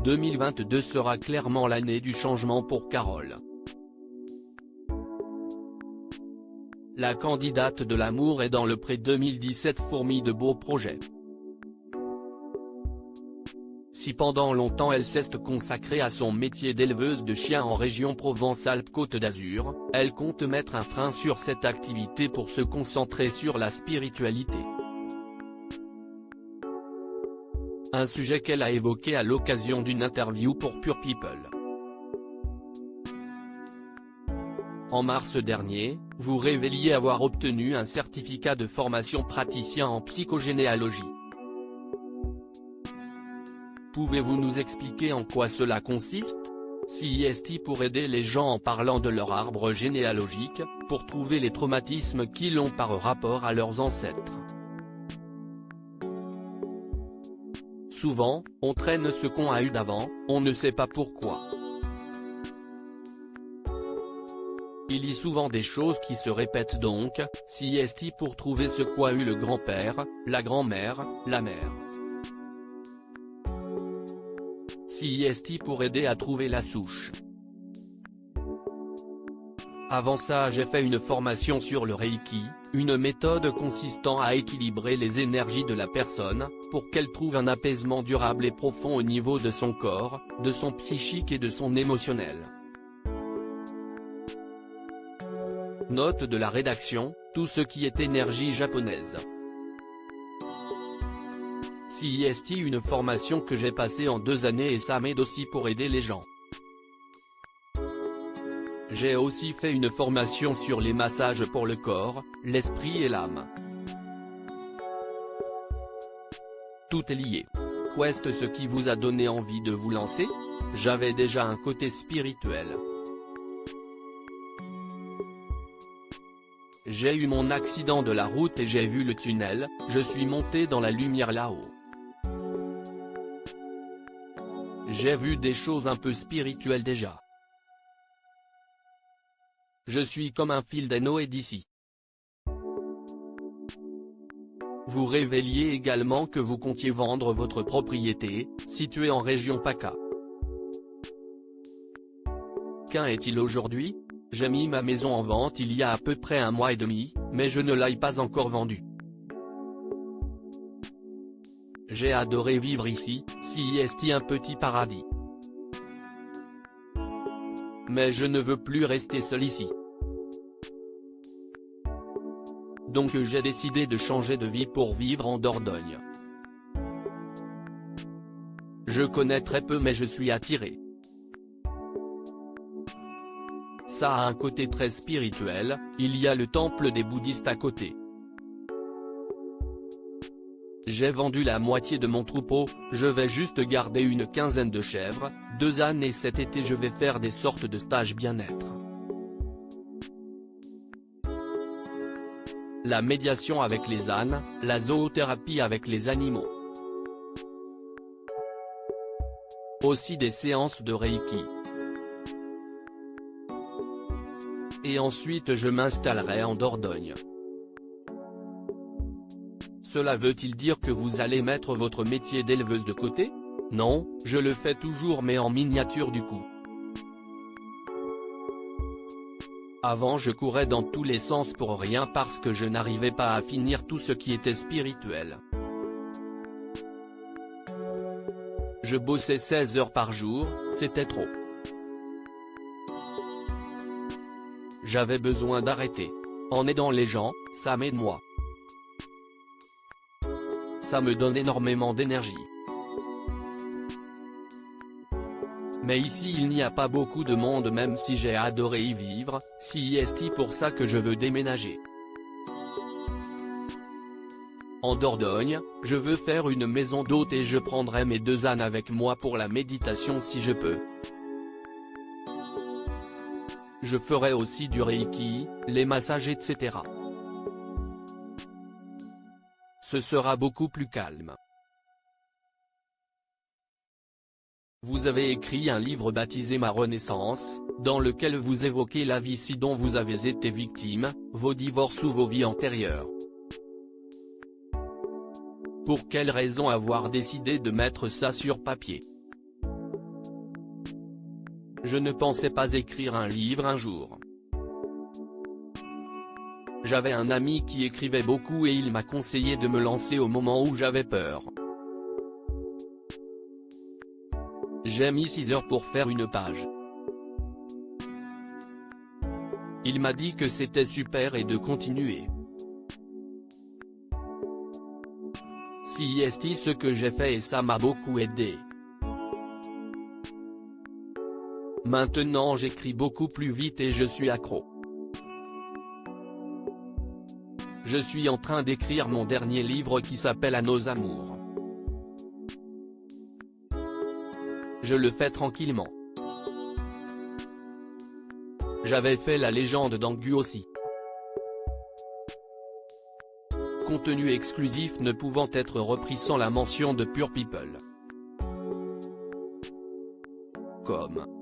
2022 sera clairement l'année du changement pour Carole. La candidate de l'amour est dans le pré 2017 fourmille de beaux projets. Si pendant longtemps elle s'est consacrée à son métier d'éleveuse de chiens en région Provence-Alpes-Côte d'Azur, elle compte mettre un frein sur cette activité pour se concentrer sur la spiritualité. Un sujet qu'elle a évoqué à l'occasion d'une interview pour Pure People. En mars dernier, vous révéliez avoir obtenu un certificat de formation praticien en psychogénéalogie. Pouvez-vous nous expliquer en quoi cela consiste? CIST pour aider les gens en parlant de leur arbre généalogique, pour trouver les traumatismes qu'ils ont par rapport à leurs ancêtres. Souvent, on traîne ce qu'on a eu d'avant, on ne sait pas pourquoi. Il y a souvent des choses qui se répètent donc, CIST pour trouver ce qu'a eu le grand-père, la grand-mère, la mère. CIST pour aider à trouver la souche. Avant ça j'ai fait une formation sur le Reiki, une méthode consistant à équilibrer les énergies de la personne, pour qu'elle trouve un apaisement durable et profond au niveau de son corps, de son psychique et de son émotionnel. Note de la rédaction, tout ce qui est énergie japonaise. CIST une formation que j'ai passée en 2 années et ça m'aide aussi pour aider les gens. J'ai aussi fait une formation sur les massages pour le corps, l'esprit et l'âme. Tout est lié. Qu'est-ce ce qui vous a donné envie de vous lancer? J'avais déjà un côté spirituel. J'ai eu mon accident de la route et j'ai vu le tunnel, je suis monté dans la lumière là-haut. J'ai vu des choses un peu spirituelles déjà. Je suis comme un fil d'Anoé d'ici. Vous révéliez également que vous comptiez vendre votre propriété, située en région PACA. Qu'en est-il aujourd'hui? J'ai mis ma maison en vente il y a à peu près 1 mois et demi, mais je ne l'ai pas encore vendue. J'ai adoré vivre ici, CIST un petit paradis. Mais je ne veux plus rester seul ici. Donc j'ai décidé de changer de vie pour vivre en Dordogne. Je connais très peu mais je suis attiré. Ça a un côté très spirituel, il y a le temple des bouddhistes à côté. J'ai vendu la moitié de mon troupeau, je vais juste garder une quinzaine de chèvres, 2 ânes et cet été je vais faire des sortes de stages bien-être. La médiation avec les ânes, la zoothérapie avec les animaux. Aussi des séances de Reiki. Et ensuite je m'installerai en Dordogne. Cela veut-il dire que vous allez mettre votre métier d'éleveuse de côté? Non, je le fais toujours mais en miniature du coup. Avant je courais dans tous les sens pour rien parce que je n'arrivais pas à finir tout ce qui était spirituel. Je bossais 16 heures par jour, c'était trop. J'avais besoin d'arrêter. En aidant les gens, ça m'aide moi. Ça me donne énormément d'énergie. Mais ici il n'y a pas beaucoup de monde même si j'ai adoré y vivre, CIST pour ça que je veux déménager. En Dordogne, je veux faire une maison d'hôte et je prendrai mes 2 ânes avec moi pour la méditation si je peux. Je ferai aussi du Reiki, les massages etc. Ce sera beaucoup plus calme. Vous avez écrit un livre baptisé Ma Renaissance, dans lequel vous évoquez la vie si dont vous avez été victime, vos divorces ou vos vies antérieures. Pour quelle raison avoir décidé de mettre ça sur papier? Je ne pensais pas écrire un livre un jour. J'avais un ami qui écrivait beaucoup et il m'a conseillé de me lancer au moment où j'avais peur. J'ai mis 6 heures pour faire une page. Il m'a dit que c'était super et de continuer. C'est ce que j'ai fait et ça m'a beaucoup aidé. Maintenant j'écris beaucoup plus vite et je suis accro. Je suis en train d'écrire mon dernier livre qui s'appelle À nos amours. Je le fais tranquillement. J'avais fait La légende d'Angu aussi. Contenu exclusif ne pouvant être repris sans la mention de Pure People. Comme